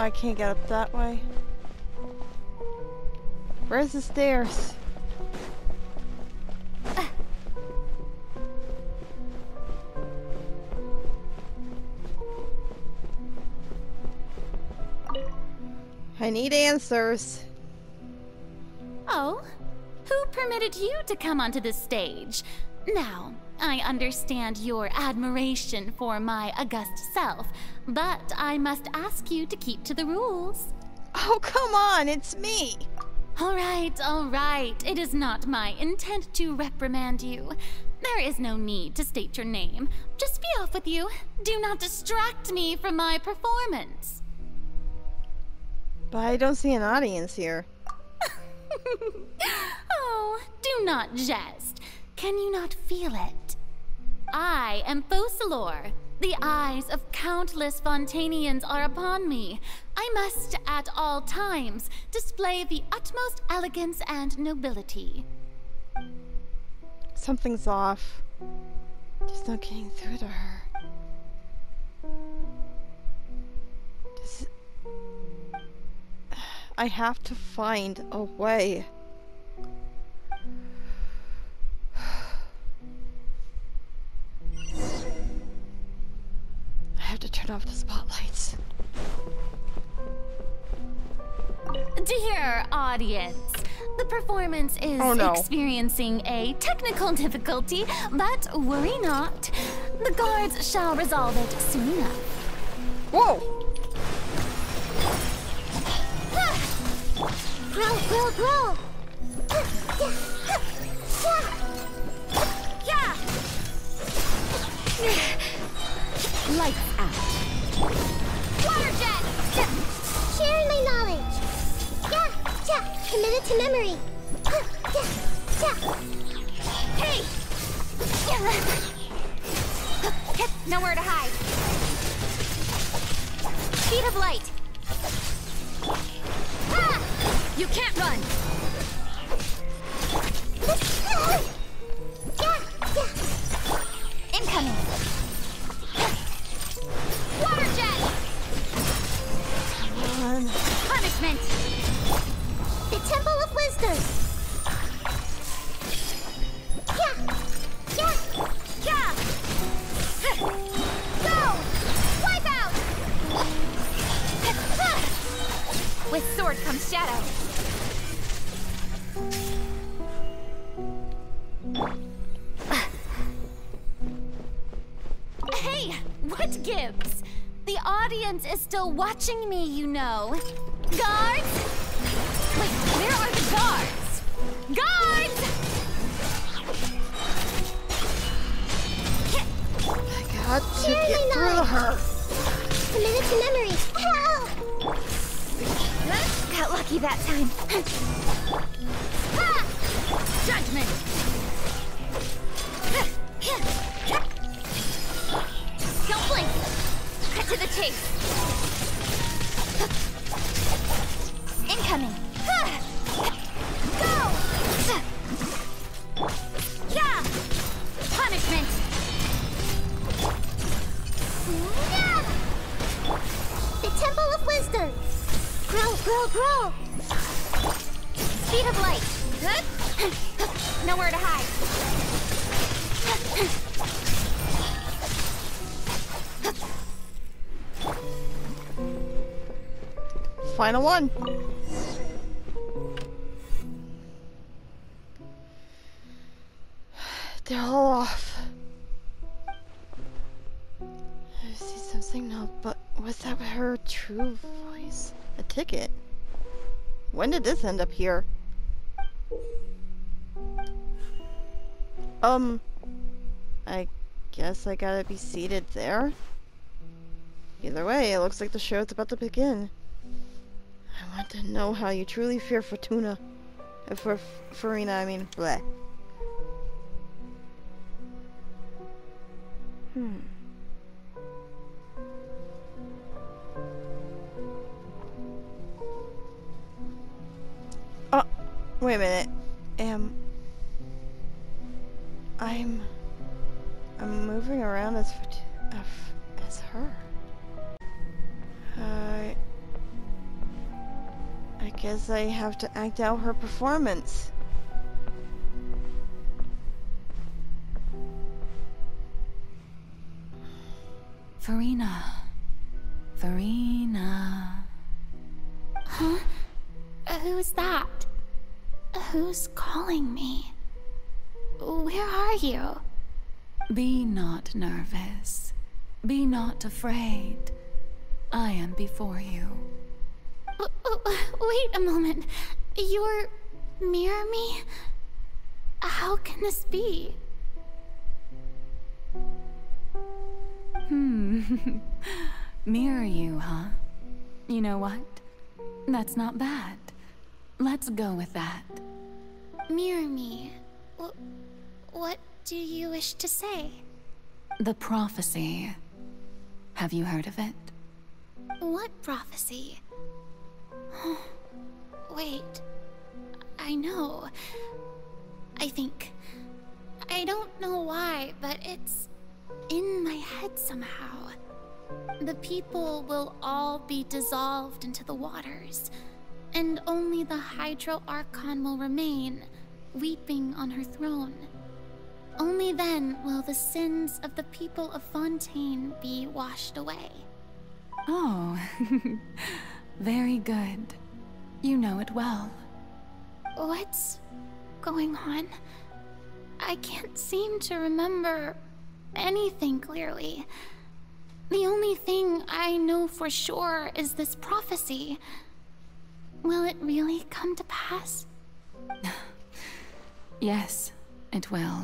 I can't get up that way. Where's the stairs? I need answers. Oh? Who permitted you to come onto this stage? Now, I understand your admiration for my august self, but I must ask you to keep to the rules. Oh, come on, it's me! All right. It is not my intent to reprimand you. There is no need to state your name. Just be off with you. Do not distract me from my performance. But I don't see an audience here. Oh, do not jest. Can you not feel it? I am Focalor. The eyes of countless Fontainians are upon me. I must, at all times, display the utmost elegance and nobility. Something's off. Just not getting through to her. I have to find a way. I have to turn off the spotlights. Dear audience, the performance is experiencing a technical difficulty, but worry not. The guards shall resolve it soon enough. Whoa! Grow! Yeah! Lights out. Water jet! Sharing my knowledge. Committed to memory. Hey! Nowhere to hide. Speed of light. You can't run. Incoming. Water jet. Come on. Punishment. The Temple of Wisdom. Yeah. Go. Wipe out. With sword comes shadow. Hey, what gives? The audience is still watching me, you know. Guards? Wait, where are the guards? Guards! I got to get through to her. Committed to memory. Got lucky that time. Judgment! Don't blink! Cut to the chase! Incoming! Go! Yeah! Punishment! The Temple of Wisdom. Grow! Speed of light! Nowhere to hide! Final one. They're all off. I see something now, but was that her true voice? A ticket? When did this end up here? I guess I gotta be seated there. Either way, it looks like the show's about to begin. I want to know how you truly fear Fortuna. For Farina, I mean, bleh. Oh, wait a minute. I'm moving around as her. Guess I have to act out her performance. Farina. Farina. Huh? Who's that? Who's calling me? Where are you? Be not nervous. Be not afraid. I am before you. Wait a moment. You're near me? How can this be? Mirror you, huh? You know what? That's not bad. Let's go with that. Mirror me. What do you wish to say? The prophecy. Have you heard of it? What prophecy? Wait. I know. I think. I don't know why, but it's in my head somehow. The people will all be dissolved into the waters, and only the Hydro Archon will remain, weeping on her throne. Only then will the sins of the people of Fontaine be washed away. Oh, very good. You know it well. What's going on? I can't seem to remember anything clearly. The only thing I know for sure is this prophecy. Will it really come to pass? Yes, it will.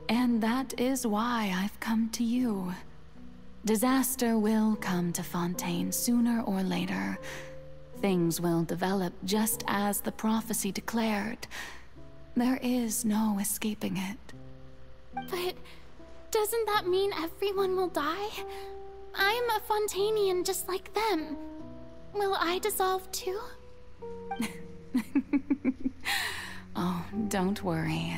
And that is why I've come to you. Disaster will come to Fontaine sooner or later. Things will develop just as the prophecy declared. There is no escaping it. But doesn't that mean everyone will die? I'm a Fontainian just like them. Will I dissolve too? Oh, don't worry.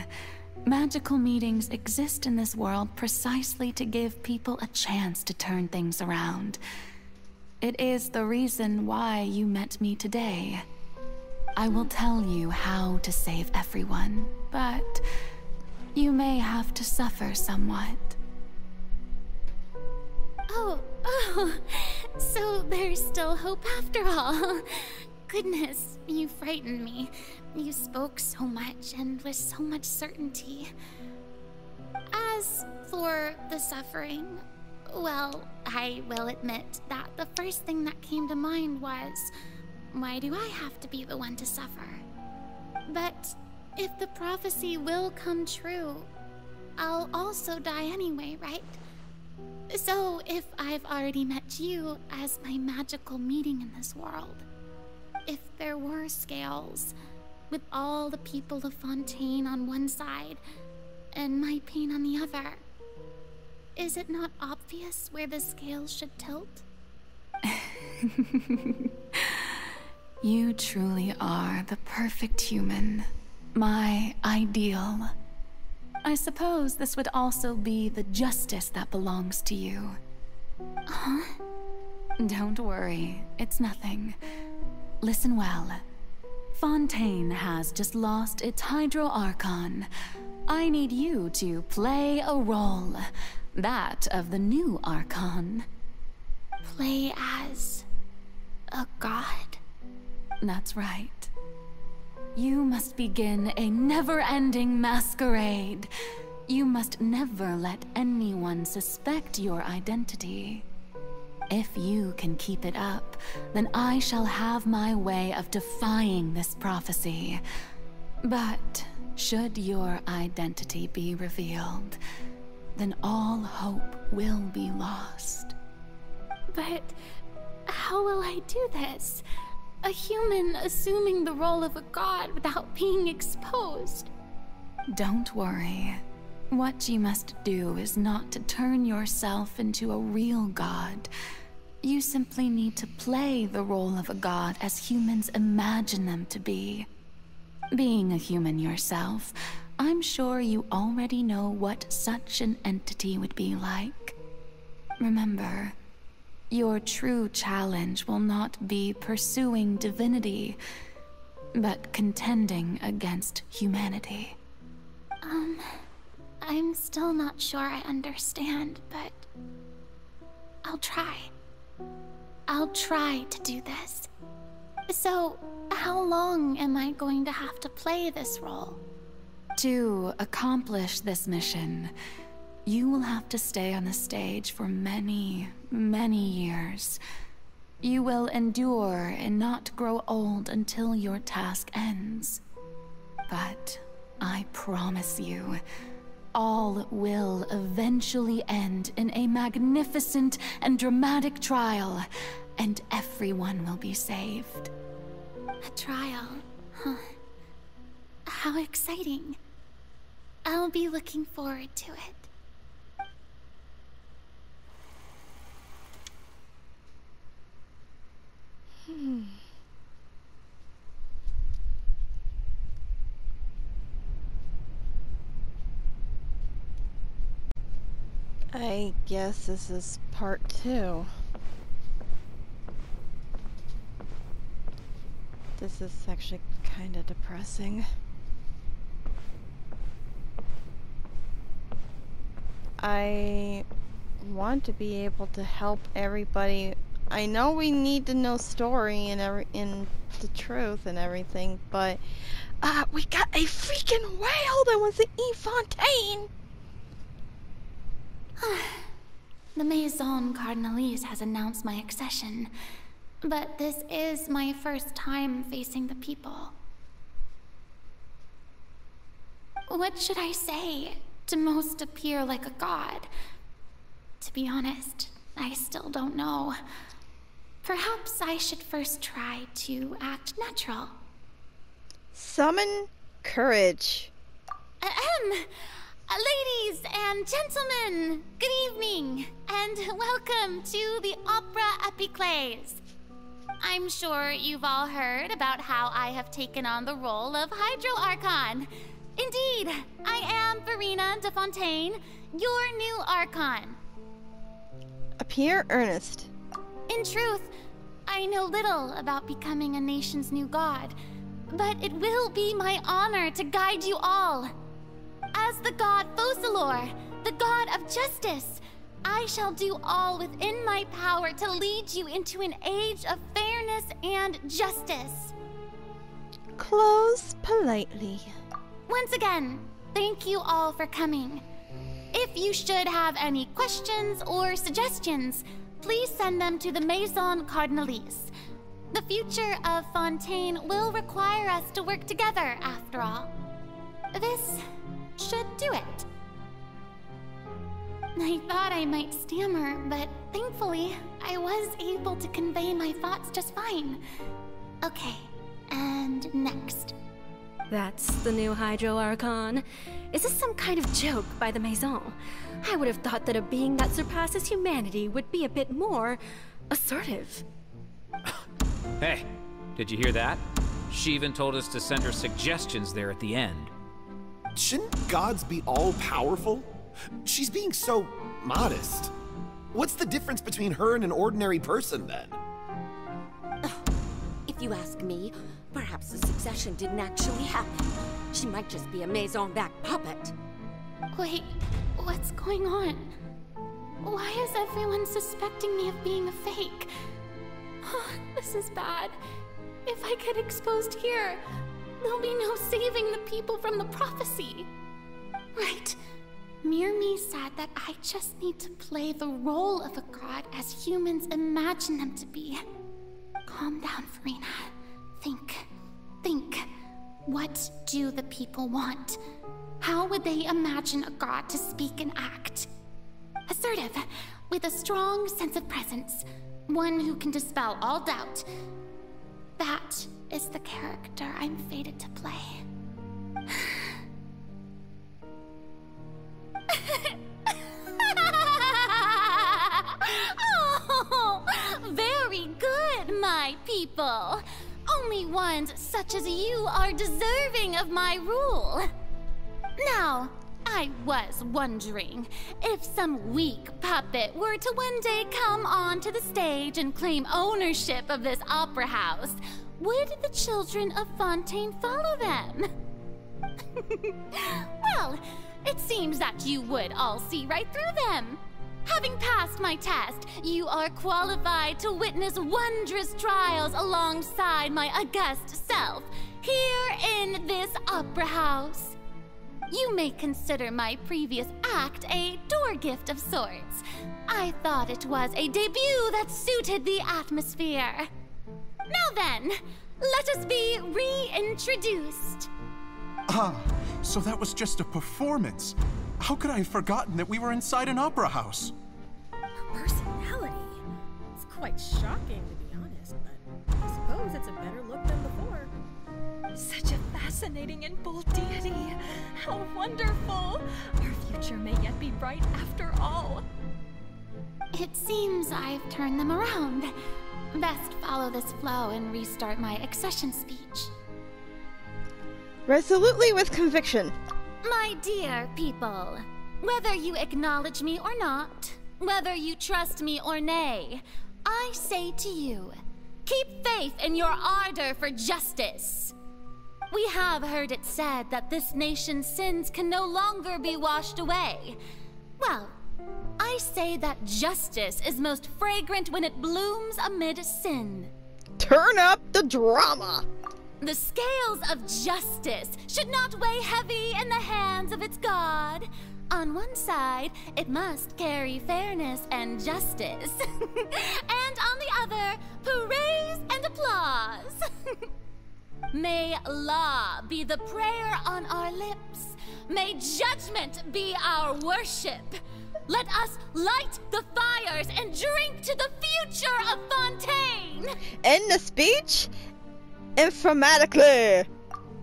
Magical meetings exist in this world precisely to give people a chance to turn things around. It is the reason why you met me today. I will tell you how to save everyone, but you may have to suffer somewhat. Oh, so there's still hope after all. Goodness, you frightened me. You spoke so much and with so much certainty. As for the suffering, well, I will admit that the first thing that came to mind was, why do I have to be the one to suffer? But if the prophecy will come true, I'll also die anyway, right? So if I've already met you as my magical meeting in this world, if there were scales, with all the people of Fontaine on one side and my pain on the other, is it not obvious where the scales should tilt? You truly are the perfect human, my ideal. I suppose this would also be the justice that belongs to you. Huh? Don't worry, it's nothing. Listen well. Fontaine has just lost its Hydro Archon. I need you to play a role, that of the new Archon. Play as a god? That's right. You must begin a never-ending masquerade. You must never let anyone suspect your identity. If you can keep it up, then I shall have my way of defying this prophecy. But should your identity be revealed, then all hope will be lost. But how will I do this? A human assuming the role of a god without being exposed. Don't worry. What you must do is not to turn yourself into a real god. You simply need to play the role of a god as humans imagine them to be. Being a human yourself, I'm sure you already know what such an entity would be like. Remember, Your true challenge will not be pursuing divinity, but contending against humanity. I'm still not sure I understand, but I'll try. I'll try to do this. So, how long am I going to have to play this role? To accomplish this mission, you will have to stay on the stage for many, many years. You will endure and not grow old until your task ends. But I promise you, all will eventually end in a magnificent and dramatic trial, and everyone will be saved. A trial, huh? How exciting. I'll be looking forward to it. I guess this is part 2. This is actually kind of depressing. I want to be able to help everybody. I know we need to know story and the truth and everything, but we got a freaking whale that wants to eat Fontaine. The Maison Cardinalise has announced my accession, but this is my first time facing the people. What should I say to most appear like a god? To be honest, I still don't know. Perhaps I should first try to act natural. Summon courage. Ladies and gentlemen, good evening, and welcome to the Opera Epiclese. I'm sure you've all heard about how I have taken on the role of Hydro-Archon. Indeed, I am Verena de Fontaine, your new Archon. Appear earnest. In truth, I know little about becoming a nation's new god, but it will be my honor to guide you all. As the god Focalor, the god of justice, I shall do all within my power to lead you into an age of fairness and justice. Close politely. Once again, thank you all for coming. If you should have any questions or suggestions, please send them to the Maison Cardinalise. The future of Fontaine will require us to work together, after all. This should do it. I thought I might stammer, but thankfully, I was able to convey my thoughts just fine. Okay, and next. That's the new Hydro-Archon. Is this some kind of joke by the Maison? I would have thought that a being that surpasses humanity would be a bit more assertive. Hey, did you hear that? She even told us to send her suggestions there at the end. Shouldn't gods be all-powerful? She's being so modest. What's the difference between her and an ordinary person, then? If you ask me, perhaps the succession didn't actually happen. She might just be a Maison-back puppet. Wait, what's going on? Why is everyone suspecting me of being a fake? This is bad. If I get exposed here, there'll be no saving the people from the prophecy. Right. Myrmi said that I just need to play the role of a god as humans imagine them to be. Calm down, Verena. Think. What do the people want? How would they imagine a god to speak and act? Assertive, with a strong sense of presence. One who can dispel all doubt. That is the character I'm fated to play. Oh, very good, my people. Only ones such as you are deserving of my rule. Now, I was wondering if some weak puppet were to one day come onto the stage and claim ownership of this opera house, would the children of Fontaine follow them? Well, it seems that you would all see right through them. Having passed my test, you are qualified to witness wondrous trials alongside my august self, here in this opera house. You may consider my previous act a door gift of sorts. I thought it was a debut that suited the atmosphere. Now then, let us be reintroduced. Ah, so that was just a performance. How could I have forgotten that we were inside an opera house? Personality? It's quite shocking, to be honest, but I suppose it's a better look than before. Such a fascinating and bold deity. How wonderful! Our future may yet be bright after all. It seems I've turned them around. Best follow this flow and restart my accession speech. Resolutely with conviction. My dear people, whether you acknowledge me or not, whether you trust me or nay, I say to you, keep faith in your ardor for justice. We have heard it said that this nation's sins can no longer be washed away. Well, I say that justice is most fragrant when it blooms amid sin. Turn up the drama! The scales of justice should not weigh heavy in the hands of its God. On one side, it must carry fairness and justice. And on the other, praise and applause. May law be the prayer on our lips. May judgment be our worship. Let us light the fires and drink to the future of Fontaine. End the speech? Informatically.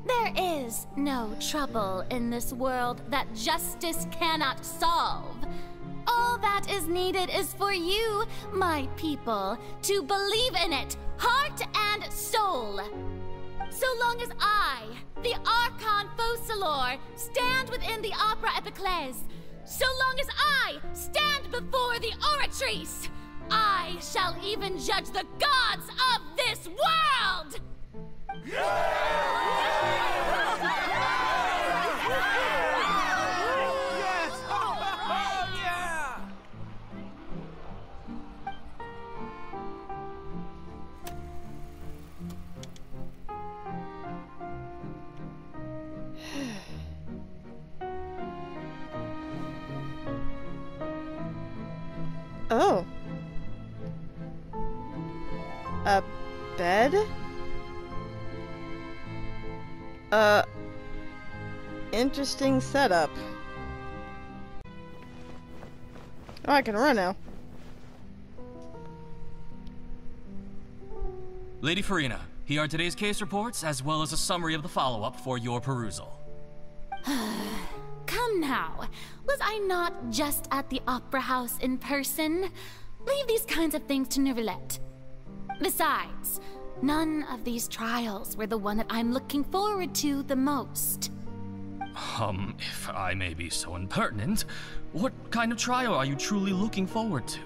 There is no trouble in this world that justice cannot solve. All that is needed is for you, my people, to believe in it, heart and soul. So long as I, the Archon Focalor, stand within the Opera Epiclese, so long as I stand before the Oratrice, I shall even judge the gods of this world! Oh. A bed? Interesting setup. Oh, I can run now. Lady Farina, here are today's case reports, as well as a summary of the follow-up for your perusal. Come now. Was I not just at the Opera House in person? Leave these kinds of things to Neuvillette. Besides, none of these trials were the one that I'm looking forward to the most. If I may be so impertinent, what kind of trial are you truly looking forward to?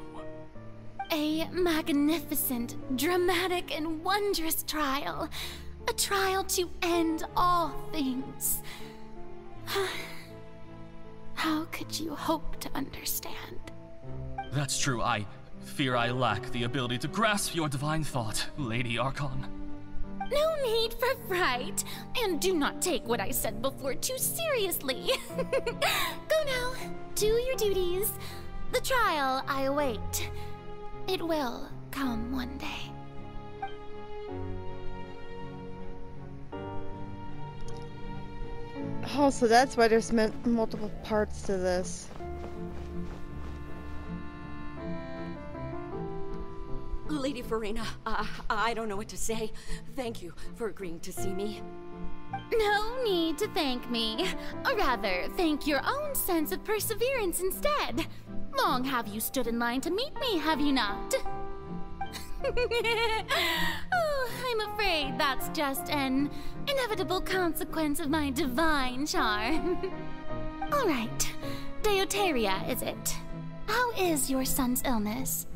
A magnificent, dramatic, and wondrous trial. A trial to end all things. How could you hope to understand? That's true. I fear I lack the ability to grasp your divine thought, Lady Archon. No need for fright, and do not take what I said before too seriously. Go now, do your duties. The trial I await. It will come one day. Oh, so that's why there's multiple parts to this. Lady Farina, I don't know what to say. Thank you for agreeing to see me. No need to thank me. Or rather, thank your own sense of perseverance instead. Long have you stood in line to meet me, have you not? Oh, I'm afraid that's just an inevitable consequence of my divine charm. All right. Deuteria, is it? How is your son's illness?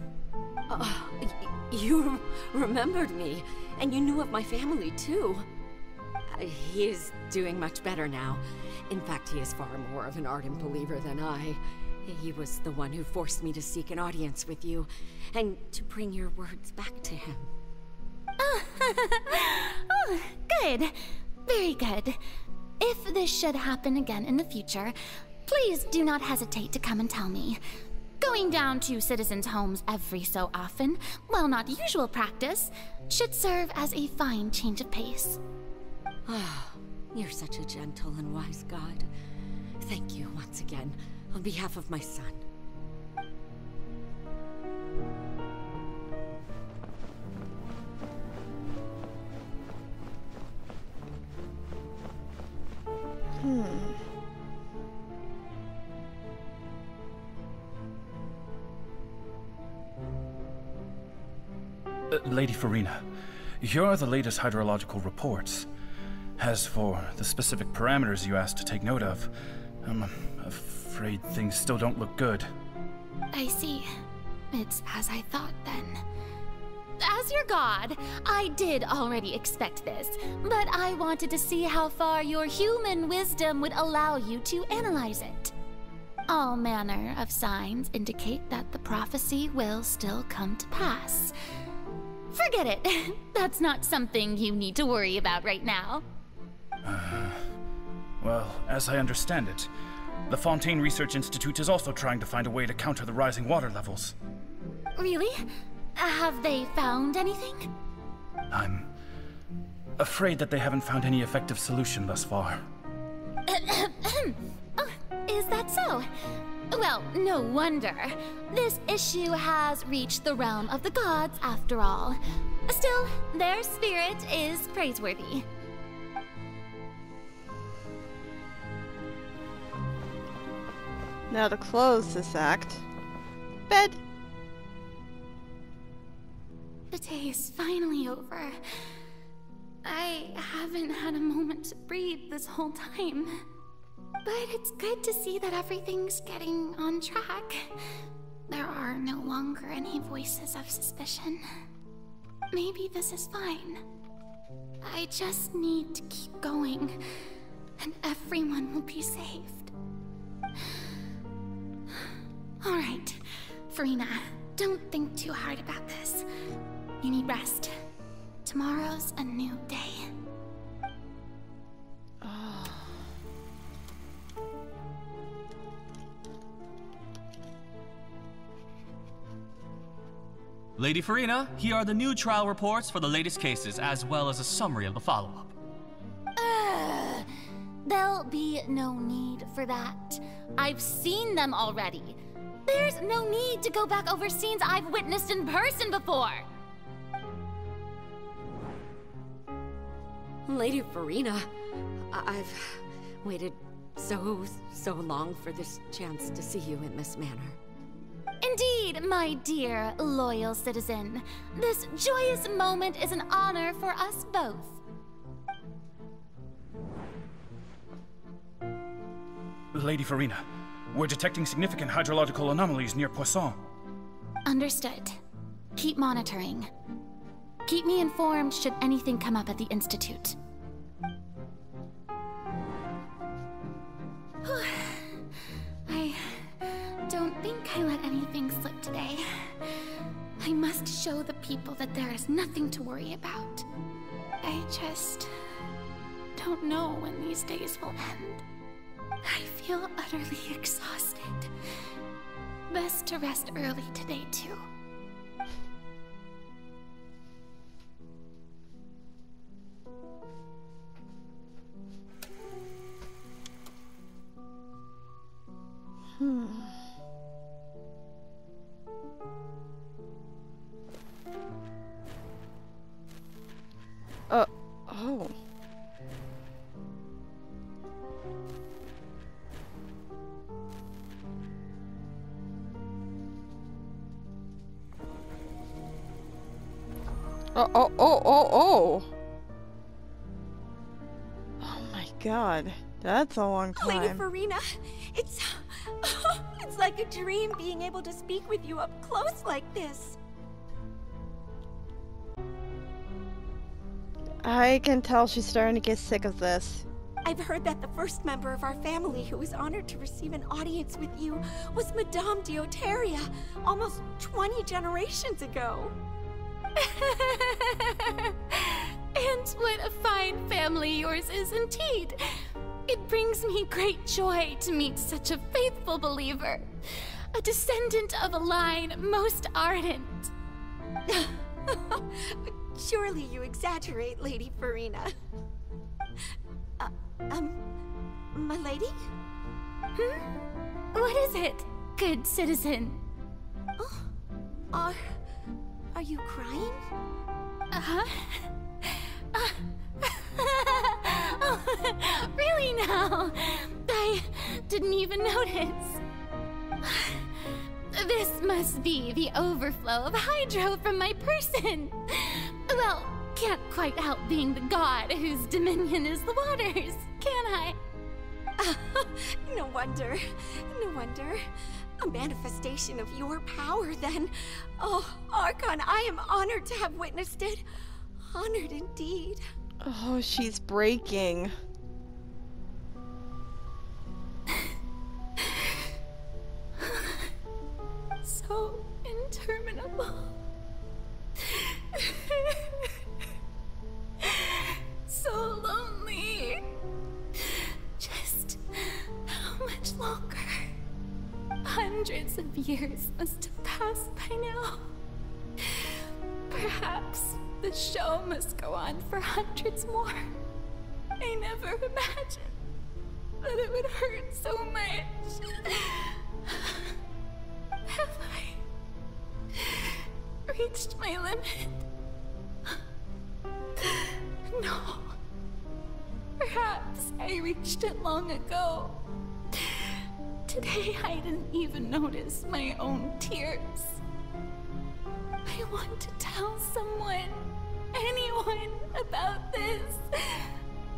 You remembered me, and you knew of my family, too. He is doing much better now. In fact, he is far more of an ardent believer than I. He was the one who forced me to seek an audience with you, and to bring your words back to him. Oh, good. Very good. If this should happen again in the future, please do not hesitate to come and tell me. Going down to citizens' homes every so often, while not usual practice, should serve as a fine change of pace. Ah, you're such a gentle and wise God. Thank you once again, on behalf of my son. Lady Farina, here are the latest hydrological reports. As for the specific parameters you asked to take note of, I'm afraid things still don't look good. I see. It's as I thought, then. As your god, I did already expect this, but I wanted to see how far your human wisdom would allow you to analyze it. All manner of signs indicate that the prophecy will still come to pass. Forget it. That's not something you need to worry about right now. Well, as I understand it, the Fontaine Research Institute is also trying to find a way to counter the rising water levels. Really? Have they found anything? I'm afraid that they haven't found any effective solution thus far. Oh, is that so? Well, no wonder. This issue has reached the realm of the gods, after all. Still, their spirit is praiseworthy. Now to close this act. Bed. The day is finally over. I haven't had a moment to breathe this whole time. But it's good to see that everything's getting on track. There are no longer any voices of suspicion. Maybe this is fine. I just need to keep going, and everyone will be saved. All right, Farina, don't think too hard about this. You need rest. Tomorrow's a new day. Lady Farina, here are the new trial reports for the latest cases, as well as a summary of the follow-up. There'll be no need for that. I've seen them already. There's no need to go back over scenes I've witnessed in person before. Lady Farina, I've waited so long for this chance to see you in this manner. Indeed, my dear, loyal citizen. This joyous moment is an honor for us both. Lady Farina, we're detecting significant hydrological anomalies near Poisson. Understood. Keep monitoring. Keep me informed should anything come up at the Institute. I don't think I let anything slip today. I must show the people that there is nothing to worry about. I just don't know when these days will end. I feel utterly exhausted. Best to rest early today, too. Oh my god. That's a long time. Lady Farina, it's like a dream being able to speak with you up close like this. I can tell she's starting to get sick of this. I've heard that the first member of our family who was honored to receive an audience with you was Madame Dioteria, almost 20 generations ago. And what a fine family yours is indeed. It brings me great joy to meet such a faithful believer, a descendant of a line most ardent. Surely you exaggerate, Lady Farina. My lady? What is it, good citizen? Oh, are you crying? Uh-huh. Oh, really now? I didn't even notice. This must be the overflow of hydro from my person. Well, can't quite help being the god whose dominion is the waters, can I? No wonder. No wonder. A manifestation of your power, then. Oh, Archon, I am honored to have witnessed it. Honored indeed. Oh, she's breaking. So interminable. So lonely. Just how much longer? Hundreds of years must have passed by now. Perhaps the show must go on for hundreds more. I never imagined that it would hurt so much. Have I reached my limit? No. Perhaps I reached it long ago. Today I didn't even notice my own tears. I want to tell someone, anyone, about this.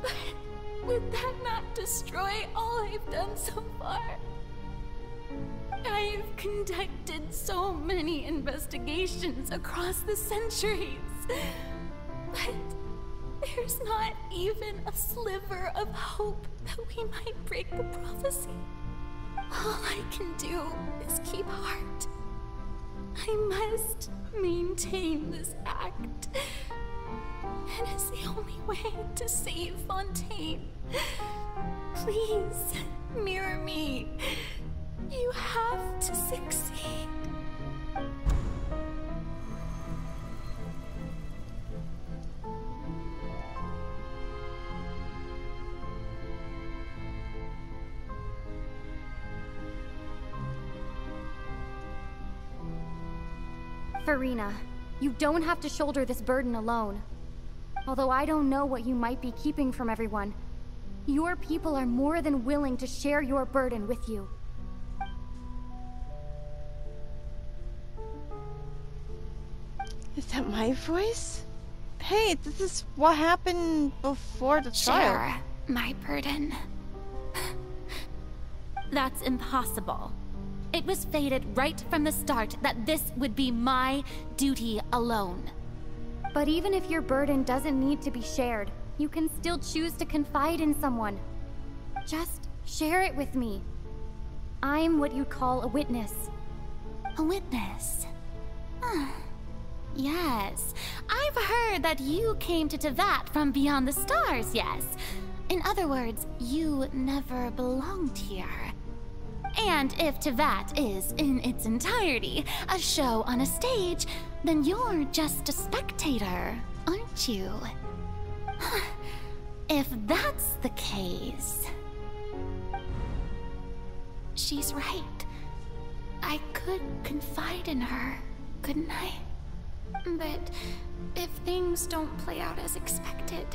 But would that not destroy all I've done so far? I've conducted so many investigations across the centuries, but there's not even a sliver of hope that we might break the prophecy. All I can do is keep heart. I must maintain this act. It is the only way to save Fontaine. Please, mirror me. You have to succeed. Farina, you don't have to shoulder this burden alone. Although I don't know what you might be keeping from everyone, your people are more than willing to share your burden with you. Is that my voice? Hey, this is what happened before the trial. Share my burden. That's impossible. It was fated right from the start that this would be my duty alone. But even if your burden doesn't need to be shared, you can still choose to confide in someone. Just share it with me. I'm what you'd call a witness. A witness? Yes. I've heard that you came to Tevat from beyond the stars, yes. In other words, you never belonged here. And if Tevat is, in its entirety, a show on a stage, then you're just a spectator, aren't you? If that's the case... She's right. I could confide in her, couldn't I? But if things don't play out as expected,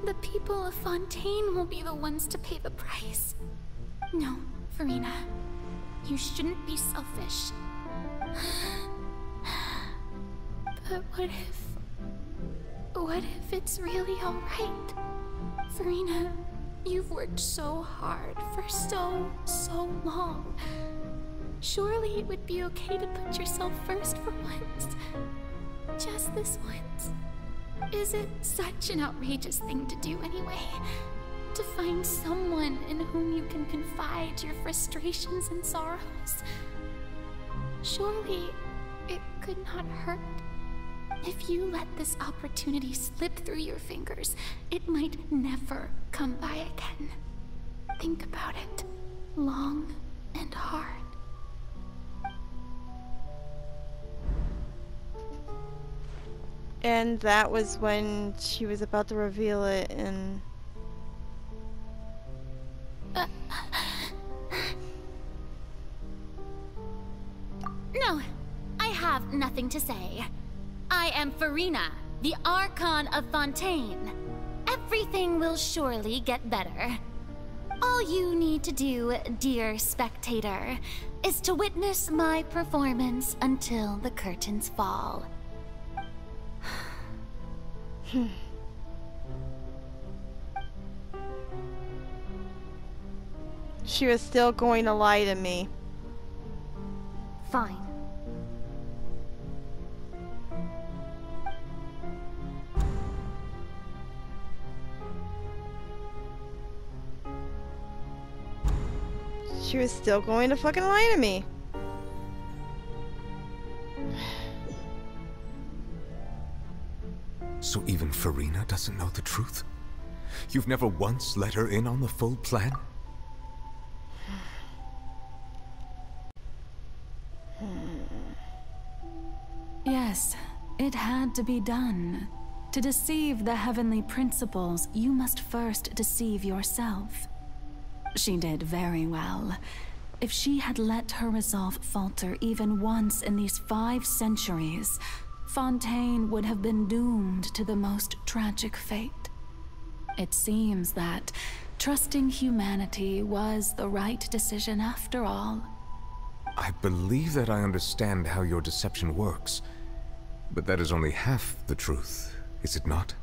the people of Fontaine will be the ones to pay the price. No, Farina, you shouldn't be selfish. But what if it's really alright? Farina, You've worked so hard for so long. Surely it would be okay to put yourself first for once. Just this once. Is it such an outrageous thing to do anyway? To find someone in whom you can confide your frustrations and sorrows? Surely it could not hurt. If you let this opportunity slip through your fingers, it might never come by again. Think about it long and hard. And that was when she was about to reveal it, and No, I have nothing to say. I am Farina, the Archon of Fontaine. Everything will surely get better. All you need to do, dear spectator, is to witness my performance until the curtains fall. She was still going to lie to me. Fine. She was still going to fucking lie to me. So even Farina doesn't know the truth? You've never once let her in on the full plan? Yes, it had to be done. To deceive the heavenly principles, you must first deceive yourself. She did very well. If she had let her resolve falter even once in these 5 centuries, Fontaine would have been doomed to the most tragic fate. It seems that trusting humanity was the right decision after all. I believe that I understand how your deception works, but that is only half the truth, is it not?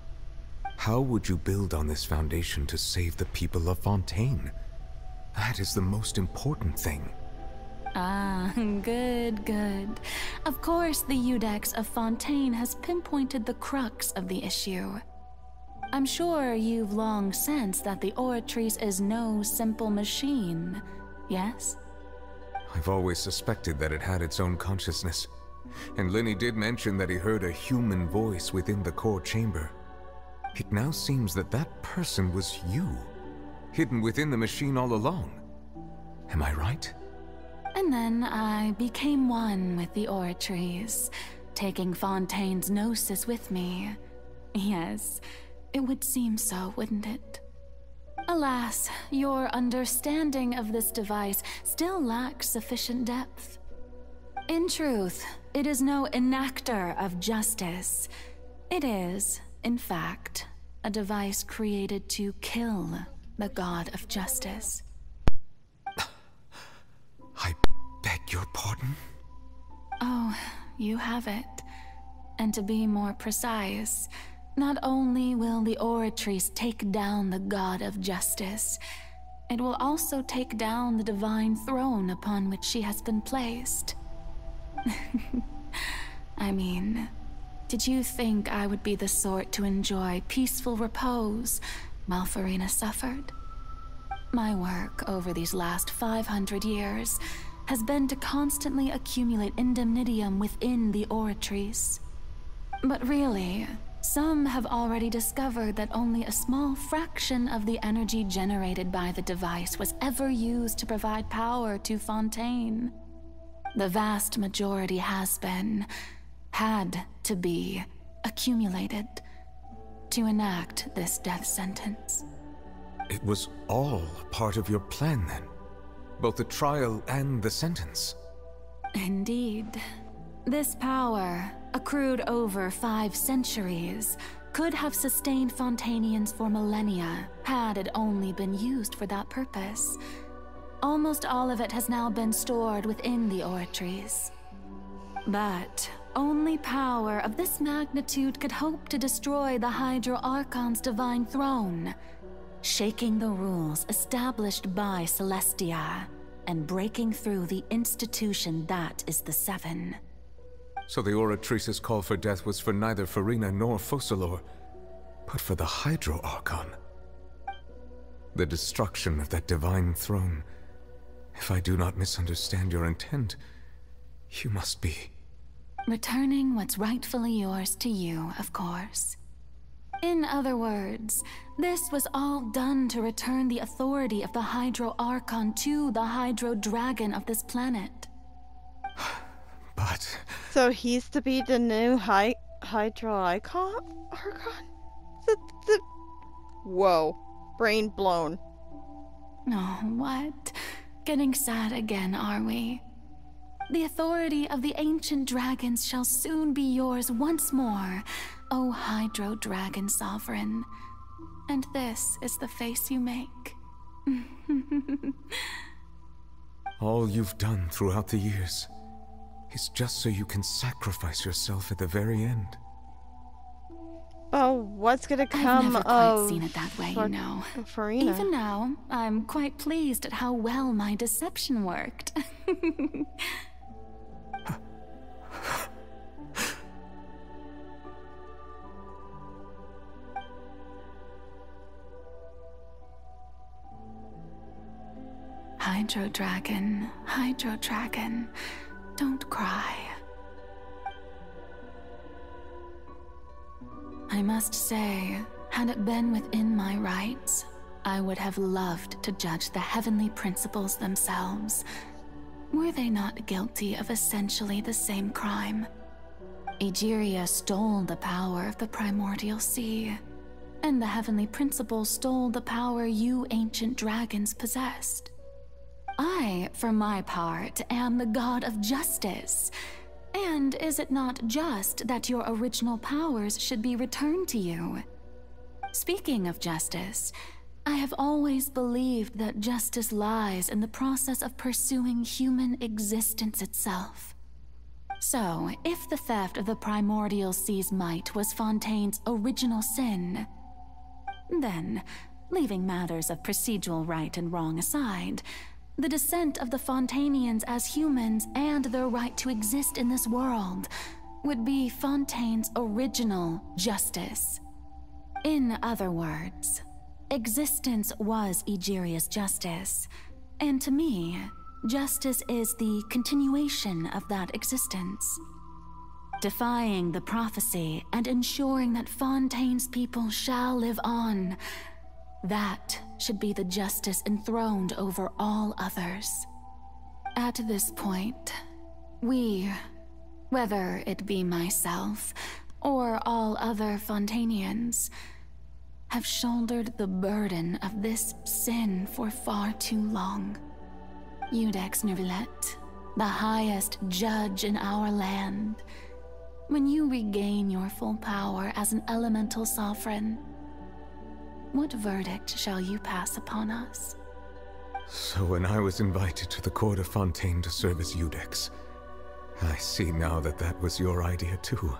How would you build on this foundation to save the people of Fontaine? That is the most important thing. Ah, good, good. Of course, the Iudex of Fontaine has pinpointed the crux of the issue. I'm sure you've long sensed that the Oratrice is no simple machine, yes? I've always suspected that it had its own consciousness. And Lenny did mention that he heard a human voice within the core chamber. It now seems that that person was you, hidden within the machine all along. Am I right? And then I became one with the Oratrice, taking Fontaine's gnosis with me. Yes, it would seem so, wouldn't it? Alas, your understanding of this device still lacks sufficient depth. In truth, it is no enactor of justice. It is, in fact, a device created to kill the god of justice. I beg your pardon? Oh, you have it. And to be more precise, not only will the Oratrice take down the god of justice, it will also take down the divine throne upon which she has been placed. I mean, did you think I would be the sort to enjoy peaceful repose while Farina suffered? My work over these last 500 years has been to constantly accumulate indemnitium within the Oratrice. But really, some have already discovered that only a small fraction of the energy generated by the device was ever used to provide power to Fontaine. The vast majority has been, had to be, accumulated to enact this death sentence. It was all part of your plan then? Both the trial and the sentence? Indeed. This power, accrued over 5 centuries, could have sustained Fontainians for millennia had it only been used for that purpose. Almost all of it has now been stored within the Oratrice. But only power of this magnitude could hope to destroy the Hydro Archon's divine throne. shaking the rules established by Celestia, and breaking through the institution that is the Seven. So the Oratrice's call for death was for neither Farina nor Focalor, but for the Hydro Archon. The destruction of that divine throne. If I do not misunderstand your intent, you must be... returning what's rightfully yours to you, of course. In other words, this was all done to return the authority of the Hydro Archon to the Hydro Dragon of this planet. But... So he's to be the new Hydro Archon? Whoa. Brain blown. Oh, what? Getting sad again, are we? The authority of the ancient dragons shall soon be yours once more, O Hydro Dragon Sovereign. And this is the face you make. All you've done throughout the years is just so you can sacrifice yourself at the very end. Oh, what's gonna come I've never of... quite seen it that way, you know. Farina. Even now, I'm quite pleased at how well my deception worked. Hydro Dragon, don't cry. I must say, had it been within my rights, I would have loved to judge the heavenly principles themselves. Were they not guilty of essentially the same crime? Egeria stole the power of the primordial sea, and the heavenly principles stole the power you ancient dragons possessed. I, for my part, am the god of justice. And is it not just that your original powers should be returned to you? Speaking of justice, I have always believed that justice lies in the process of pursuing human existence itself. So, if the theft of the primordial sea's might was Fontaine's original sin, then, leaving matters of procedural right and wrong aside, the descent of the Fontainians as humans and their right to exist in this world would be Fontaine's original justice. In other words, existence was Egeria's justice, and to me, justice is the continuation of that existence. Defying the prophecy and ensuring that Fontaine's people shall live on, that should be the justice enthroned over all others. At this point, we, whether it be myself or all other Fontainians, have shouldered the burden of this sin for far too long. Iudex Neuvillette, the highest judge in our land, when you regain your full power as an elemental sovereign, what verdict shall you pass upon us? So when I was invited to the court of Fontaine to serve as Iudex, I see now that that was your idea too.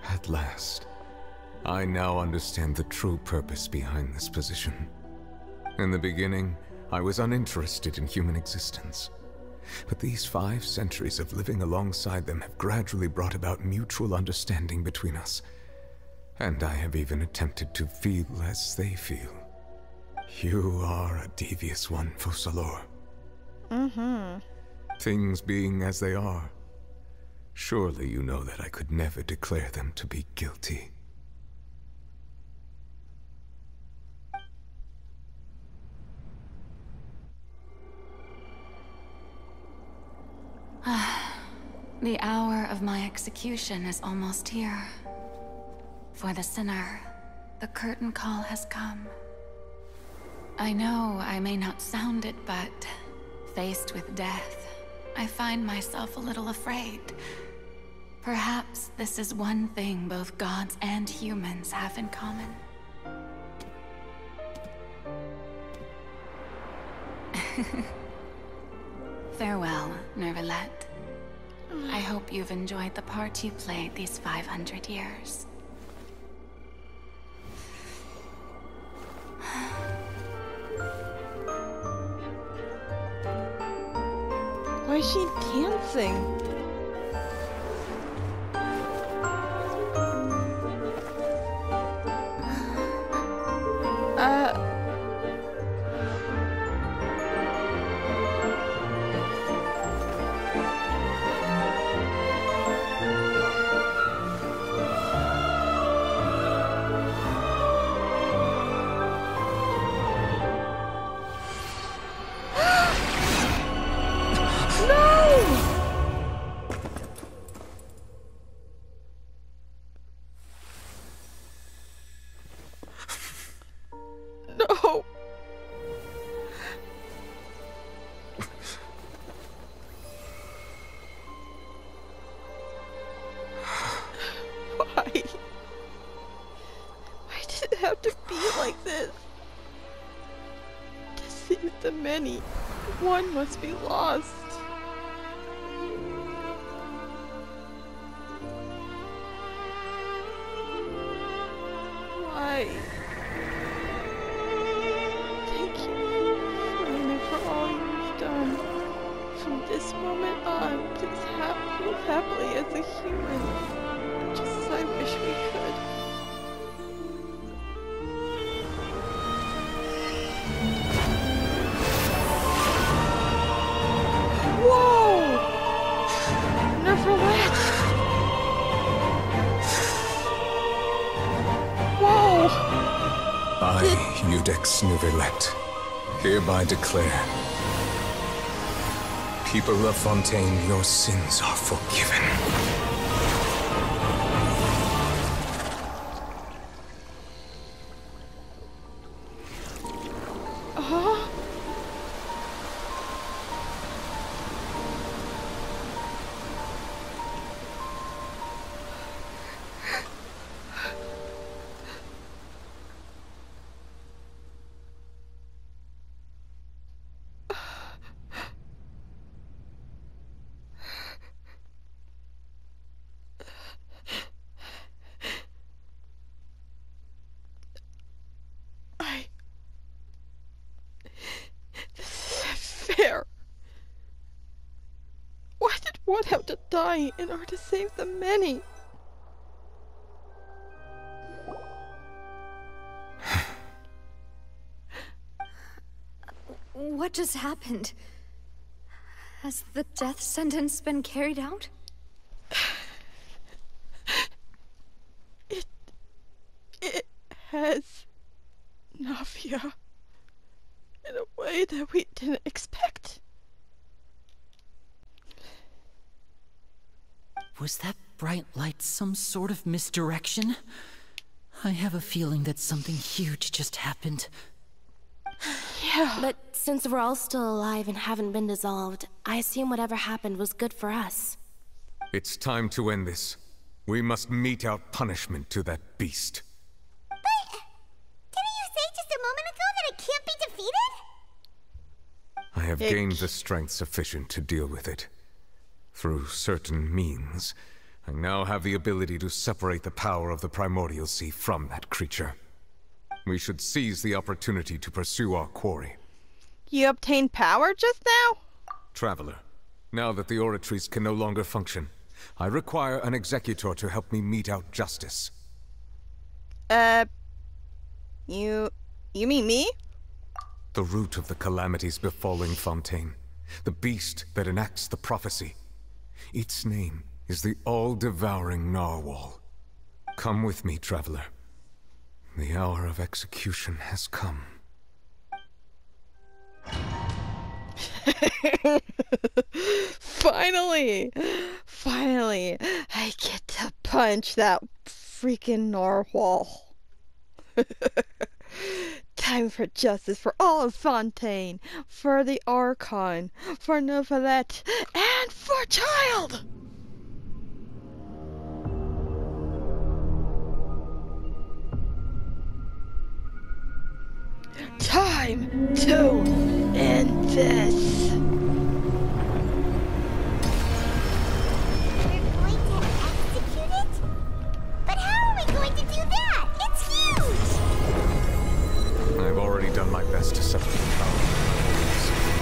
At last, I now understand the true purpose behind this position. In the beginning, I was uninterested in human existence. But these 5 centuries of living alongside them have gradually brought about mutual understanding between us. And I have even attempted to feel as they feel. You are a devious one, Focalor. Things being as they are, surely you know that I could never declare them to be guilty. The hour of my execution is almost here. For the sinner, the curtain call has come. I know I may not sound it, but faced with death, I find myself a little afraid. Perhaps this is one thing both gods and humans have in common. Farewell, Neuvillette. I hope you've enjoyed the part you played these 500 years. missing? No! Why? Why did it have to be like this? To save the many, one must be lost. Why? Thank you, Elena, for all you've done. From this moment on, please live happily as a human, just as I wish we could. Whoa! Never let! Whoa! I, Iudex Nuvelet, hereby declare, people of Fontaine, your sins are forgiven. Why did one have to die in order to save the many? What just happened? Has the death sentence been carried out? It has, Navia, in a way that we didn't expect. Was that bright light some sort of misdirection? I have a feeling that something huge just happened. Yeah. But since we're all still alive and haven't been dissolved, I assume whatever happened was good for us. It's time to end this. We must mete out punishment to that beast. But didn't you say just a moment ago that it can't be defeated? I have gained the strength sufficient to deal with it. Through certain means, I now have the ability to separate the power of the Primordial Sea from that creature. We should seize the opportunity to pursue our quarry. You obtained power just now? Traveler, now that the oratories can no longer function, I require an executor to help me mete out justice. You mean me? The root of the calamities befalling Fontaine. The beast that enacts the prophecy. Its name is the all-devouring Narwhal. Come with me, traveler. The hour of execution has come. Finally! Finally, I get to punch that freaking Narwhal. Time for justice for all of Fontaine, for the Archon, for Neuvillette, and for Child! Time to end this! We're going to execute it? But how are we going to do that? It's huge! I've already done my best to separate the power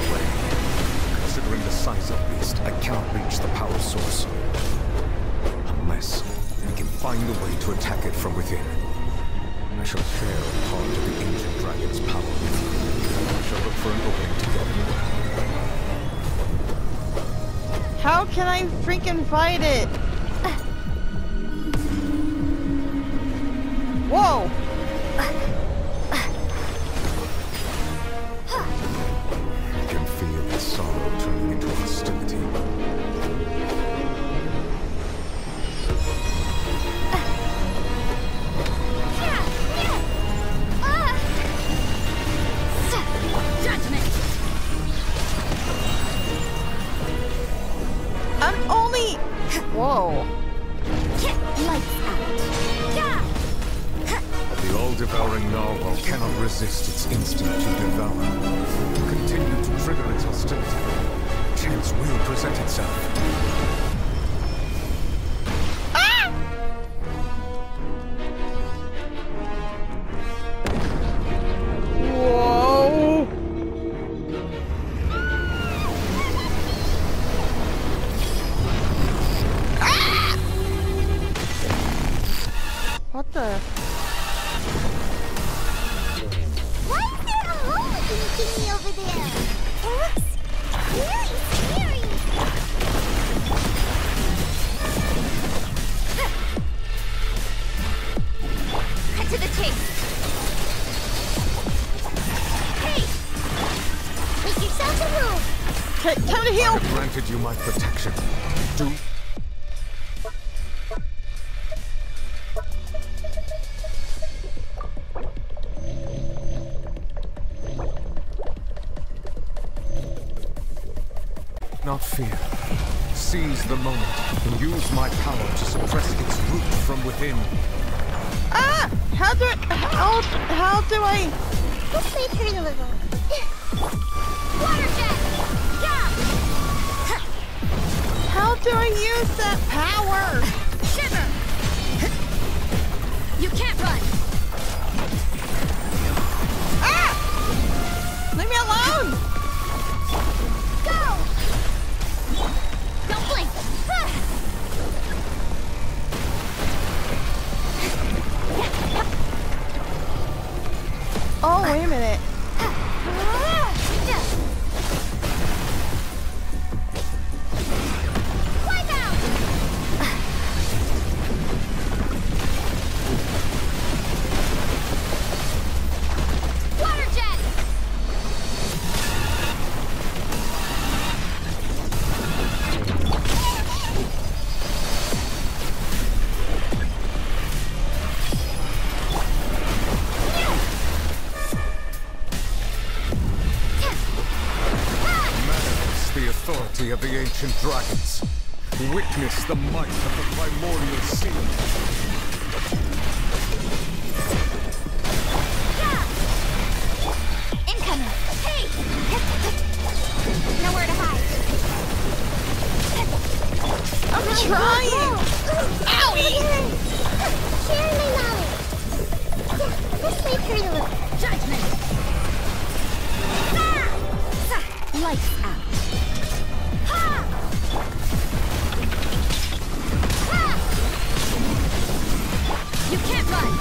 away. Considering the size of the beast, I cannot reach the find a way to attack it from within. I shall share a part of the ancient dragon's power with you. I shall look for an opening together. How can I freaking fight it? Whoa! I can feel the sorrow turning into hostility. Judgment! I'm only... Whoa. Lights out. The all-devouring narwhal cannot resist its instinct to devour. Continue to trigger its hostility. Chance will present itself. Whoa! What the? Why is there a hole looking thingy over there? It looks really scary. Cut to the chase. Hey! Make yourself a room. Okay, time to heal. I have granted you my protection. Do not fear. Seize the moment and use my power to suppress its root from within. Ah! How do I? This may hurt a little. Water jet! How do I use that power? Shiver! You can't run! Ah! Leave me alone! Go! Don't blink! Oh, wait a minute. Wipe out! Water jet! Manifest the authority of the ancient dragons. Witness the might of the primordial sea. Incoming! Hey! Nowhere to hide. I'm trying! Owie! Share my knowledge. This may hurt a little. Judgment! Lights out. You can't run!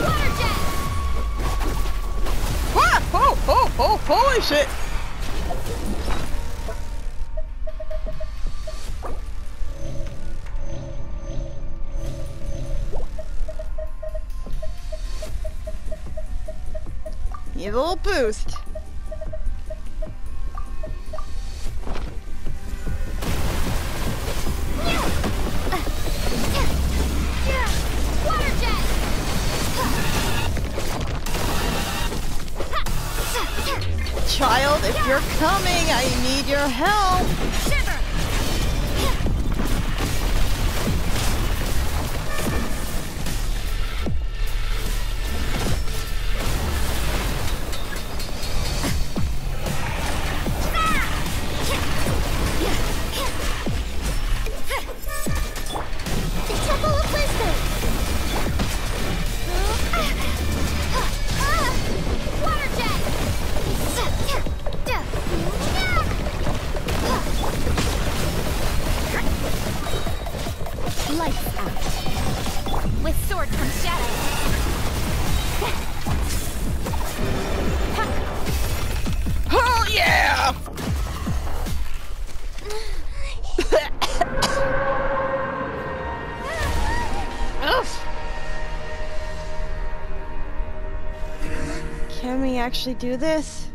Water jet! Ah! Oh, holy shit! Need a little boost. Water jet! Child, if you're coming, I need your help. Shiver! The Temple of Wisdom. With sword comes shadow. Oh yeah! Can we actually do this?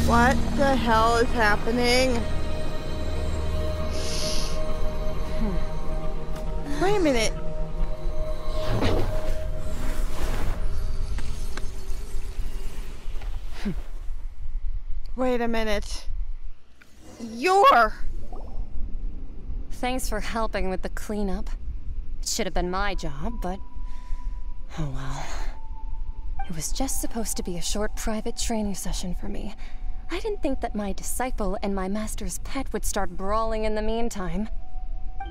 What the hell is happening? Wait a minute. Wait a minute. Thanks for helping with the cleanup. It should have been my job, but... oh well. It was just supposed to be a short private training session for me. I didn't think that my disciple and my master's pet would start brawling in the meantime.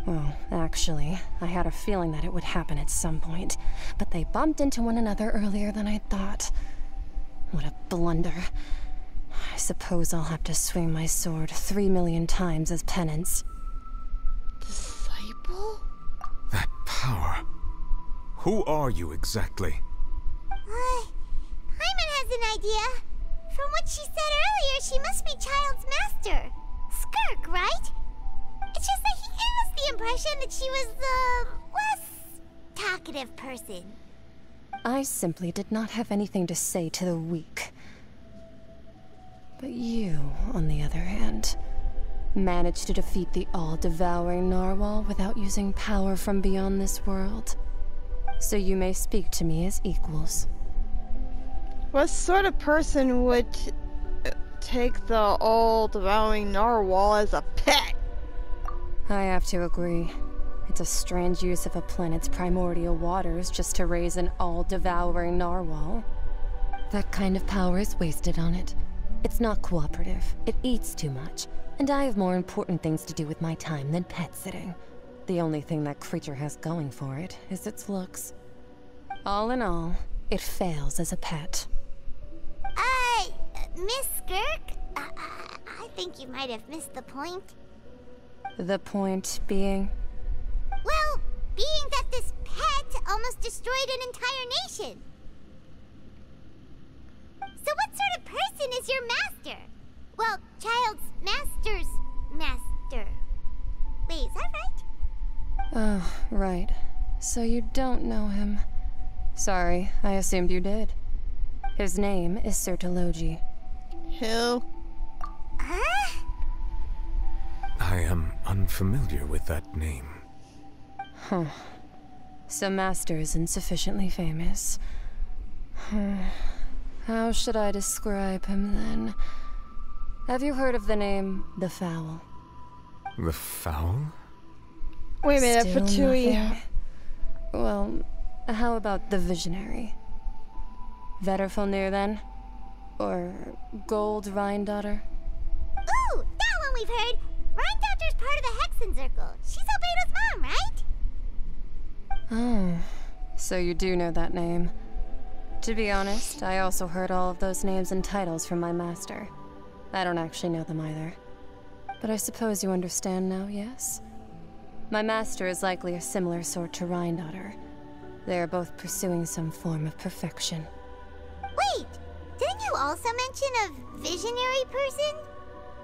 Well, actually, I had a feeling that it would happen at some point, but they bumped into one another earlier than I thought. What a blunder. I suppose I'll have to swing my sword 3 million times as penance. Disciple? That power. Who are you exactly? Paimon has an idea. From what she said earlier, she must be Child's master. Skirk, right? It's just that he gave us the impression that she was the less talkative person. I simply did not have anything to say to the weak. But you, on the other hand, managed to defeat the all-devouring narwhal without using power from beyond this world. So you may speak to me as equals. What sort of person would take the all-devouring narwhal as a pet? I have to agree. It's a strange use of a planet's primordial waters just to raise an all-devouring narwhal. That kind of power is wasted on it. It's not cooperative. It eats too much. And I have more important things to do with my time than pet sitting. The only thing that creature has going for it is its looks. All in all, it fails as a pet. Miss Skirk? I think you might have missed the point. The point being? Well, being that this pet almost destroyed an entire nation. So what sort of person is your master? Well, Child's master's master. Wait, is that right? Oh, right. So you don't know him. Sorry, I assumed you did. His name is Sertologi. Who? Huh? I am unfamiliar with that name. Huh. So Master isn't sufficiently famous. How should I describe him then? Have you heard of the name The Fowl? The Fowl? Wait a minute, Still Fatui. nothing? Well, how about the Visionary? Vetterfulnir then? Or Gold Rhine-daughter? Ooh, that one we've heard. Rhine-daughter's part of the Hexen Circle. She's Albedo's mom, right? Oh, so you do know that name. To be honest, I also heard all of those names and titles from my master. I don't actually know them either. But I suppose you understand now, yes? My master is likely a similar sort to Rhine-daughter. They are both pursuing some form of perfection. Wait, didn't you also mention a visionary person?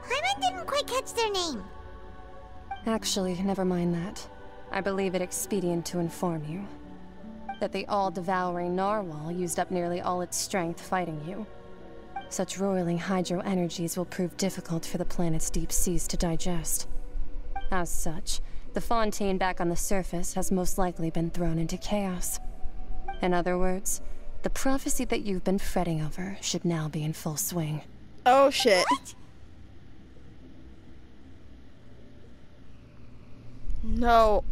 Paimon didn't quite catch their name. Actually, never mind that. I believe it expedient to inform you that the all-devouring narwhal used up nearly all its strength fighting you. Such roiling hydro energies will prove difficult for the planet's deep seas to digest. As such, the Fontaine back on the surface has most likely been thrown into chaos. In other words, the prophecy that you've been fretting over should now be in full swing. Oh shit. What? No.